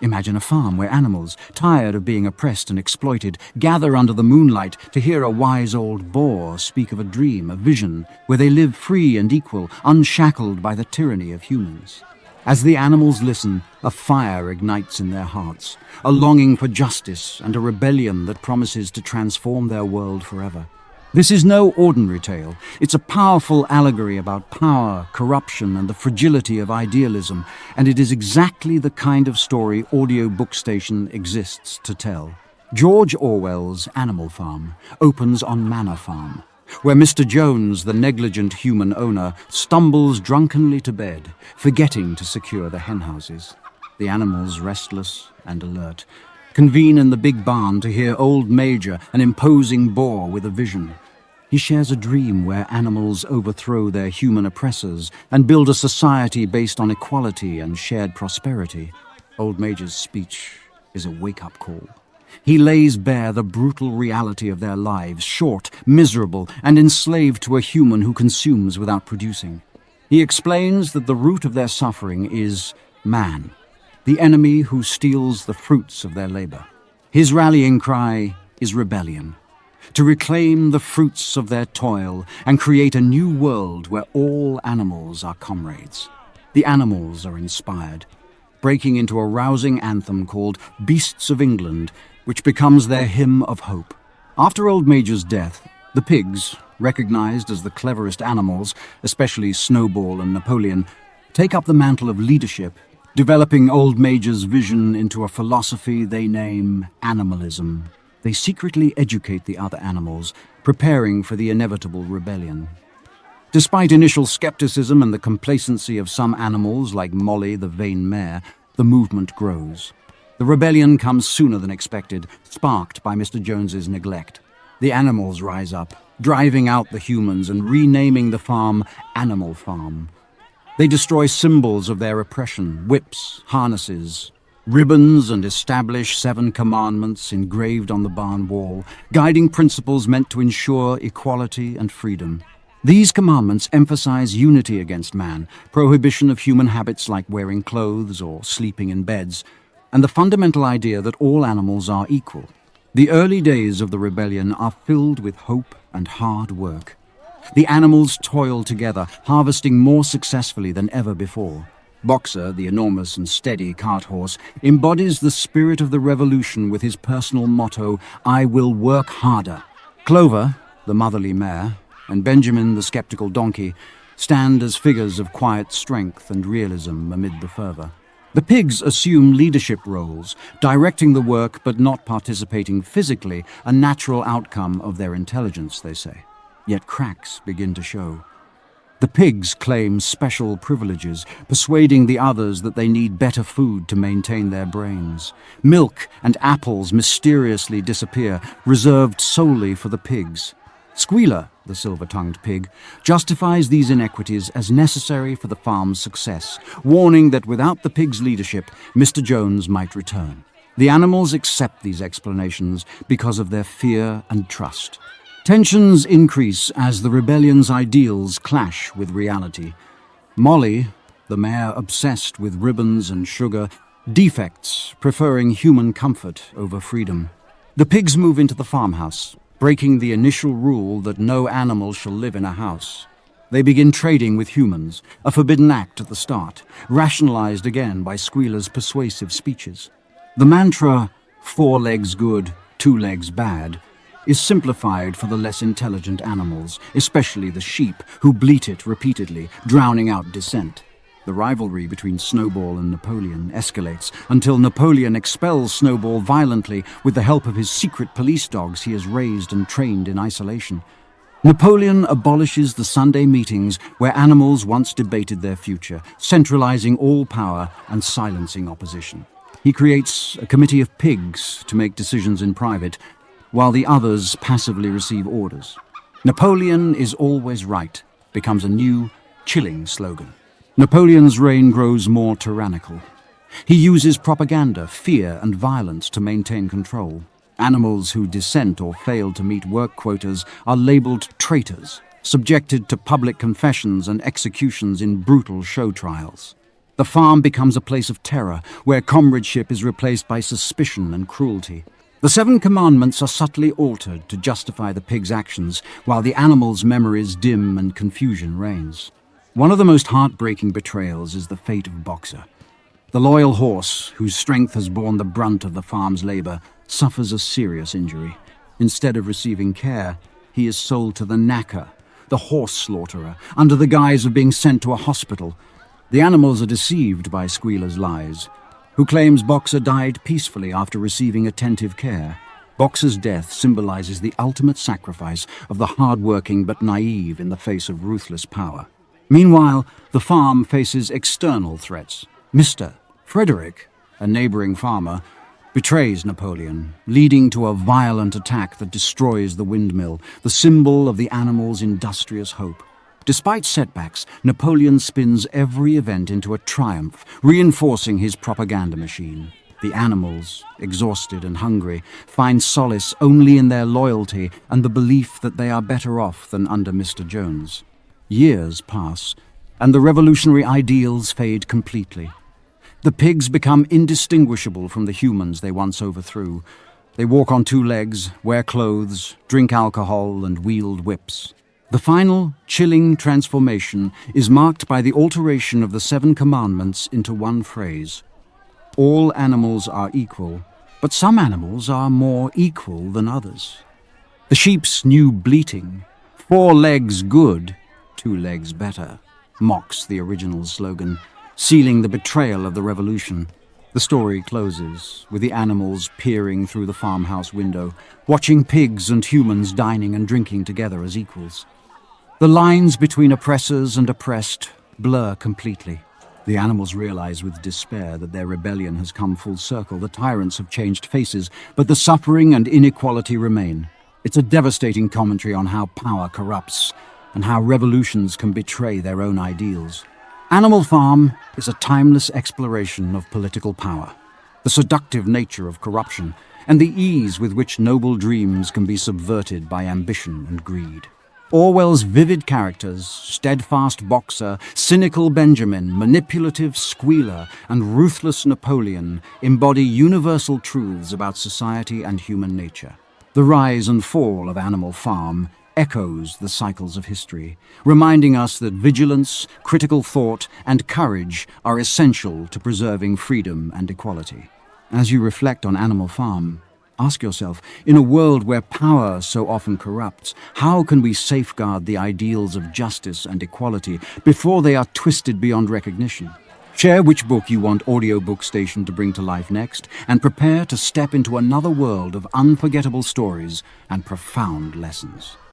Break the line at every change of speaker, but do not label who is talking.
Imagine a farm where animals, tired of being oppressed and exploited, gather under the moonlight to hear a wise old boar speak of a dream, a vision, where they live free and equal, unshackled by the tyranny of humans. As the animals listen, a fire ignites in their hearts, a longing for justice and a rebellion that promises to transform their world forever. This is no ordinary tale. It's a powerful allegory about power, corruption, and the fragility of idealism, and it is exactly the kind of story Audio Bookstation exists to tell. George Orwell's Animal Farm opens on Manor Farm, where Mr. Jones, the negligent human owner, stumbles drunkenly to bed, forgetting to secure the henhouses. The animals, restless and alert, convene in the big barn to hear old Major, an imposing boar with a vision. He shares a dream where animals overthrow their human oppressors and build a society based on equality and shared prosperity. Old Major's speech is a wake-up call. He lays bare the brutal reality of their lives, short, miserable, and enslaved to a human who consumes without producing. He explains that the root of their suffering is man, the enemy who steals the fruits of their labor. His rallying cry is rebellion, to reclaim the fruits of their toil and create a new world where all animals are comrades. The animals are inspired, breaking into a rousing anthem called Beasts of England, which becomes their hymn of hope. After Old Major's death, the pigs, recognized as the cleverest animals, especially Snowball and Napoleon, take up the mantle of leadership, developing Old Major's vision into a philosophy they name animalism. They secretly educate the other animals, preparing for the inevitable rebellion. Despite initial skepticism and the complacency of some animals like Molly the vain mare, the movement grows. The rebellion comes sooner than expected, sparked by Mr. Jones's neglect. The animals rise up, driving out the humans and renaming the farm Animal Farm. They destroy symbols of their oppression, whips, harnesses, ribbons, and establish 7 commandments engraved on the barn wall, guiding principles meant to ensure equality and freedom. These commandments emphasize unity against man, prohibition of human habits like wearing clothes or sleeping in beds, and the fundamental idea that all animals are equal. The early days of the rebellion are filled with hope and hard work. The animals toil together, harvesting more successfully than ever before. Boxer, the enormous and steady cart horse, embodies the spirit of the revolution with his personal motto, "I will work harder." Clover, the motherly mare, and Benjamin, the skeptical donkey, stand as figures of quiet strength and realism amid the fervor. The pigs assume leadership roles, directing the work but not participating physically, a natural outcome of their intelligence, they say. Yet cracks begin to show. The pigs claim special privileges, persuading the others that they need better food to maintain their brains. Milk and apples mysteriously disappear, reserved solely for the pigs. Squealer, the silver-tongued pig, justifies these inequities as necessary for the farm's success, warning that without the pig's leadership, Mr. Jones might return. The animals accept these explanations because of their fear and trust. Tensions increase as the rebellion's ideals clash with reality. Molly, the mare obsessed with ribbons and sugar, defects, preferring human comfort over freedom. The pigs move into the farmhouse, breaking the initial rule that no animal shall live in a house. They begin trading with humans, a forbidden act at the start, rationalized again by Squealer's persuasive speeches. The mantra, 4 legs good, 2 legs bad, is simplified for the less intelligent animals, especially the sheep, who bleat it repeatedly, drowning out dissent. The rivalry between Snowball and Napoleon escalates until Napoleon expels Snowball violently with the help of his secret police dogs he has raised and trained in isolation. Napoleon abolishes the Sunday meetings where animals once debated their future, centralizing all power and silencing opposition. He creates a committee of pigs to make decisions in private, while the others passively receive orders. Napoleon is always right becomes a new, chilling slogan. Napoleon's reign grows more tyrannical. He uses propaganda, fear, and violence to maintain control. Animals who dissent or fail to meet work quotas are labeled traitors, subjected to public confessions and executions in brutal show trials. The farm becomes a place of terror, where comradeship is replaced by suspicion and cruelty. The 7 commandments are subtly altered to justify the pig's actions, while the animal's memories dim and confusion reigns. One of the most heartbreaking betrayals is the fate of Boxer. The loyal horse, whose strength has borne the brunt of the farm's labor, suffers a serious injury. Instead of receiving care, he is sold to the knacker, the horse slaughterer, under the guise of being sent to a hospital. The animals are deceived by Squealer's lies, who claims Boxer died peacefully after receiving attentive care. Boxer's death symbolizes the ultimate sacrifice of the hard-working but naive in the face of ruthless power. Meanwhile, the farm faces external threats. Mr. Frederick, a neighboring farmer, betrays Napoleon, leading to a violent attack that destroys the windmill, the symbol of the animal's industrious hope. Despite setbacks, Napoleon spins every event into a triumph, reinforcing his propaganda machine. The animals, exhausted and hungry, find solace only in their loyalty and the belief that they are better off than under Mr. Jones. Years pass, and the revolutionary ideals fade completely. The pigs become indistinguishable from the humans they once overthrew. They walk on 2 legs, wear clothes, drink alcohol, and wield whips. The final, chilling transformation is marked by the alteration of the 7 commandments into one phrase. All animals are equal, but some animals are more equal than others. The sheep's new bleating, 4 legs good, 2 legs better, mocks the original slogan, sealing the betrayal of the revolution. The story closes with the animals peering through the farmhouse window, watching pigs and humans dining and drinking together as equals. The lines between oppressors and oppressed blur completely. The animals realize with despair that their rebellion has come full circle. The tyrants have changed faces, but the suffering and inequality remain. It's a devastating commentary on how power corrupts and how revolutions can betray their own ideals. Animal Farm is a timeless exploration of political power, the seductive nature of corruption, and the ease with which noble dreams can be subverted by ambition and greed. Orwell's vivid characters, steadfast Boxer, cynical Benjamin, manipulative Squealer, and ruthless Napoleon, embody universal truths about society and human nature. The rise and fall of Animal Farm echoes the cycles of history, reminding us that vigilance, critical thought, and courage are essential to preserving freedom and equality. As you reflect on Animal Farm, ask yourself, in a world where power so often corrupts, how can we safeguard the ideals of justice and equality before they are twisted beyond recognition? Share which book you want Audiobook Station to bring to life next, and prepare to step into another world of unforgettable stories and profound lessons.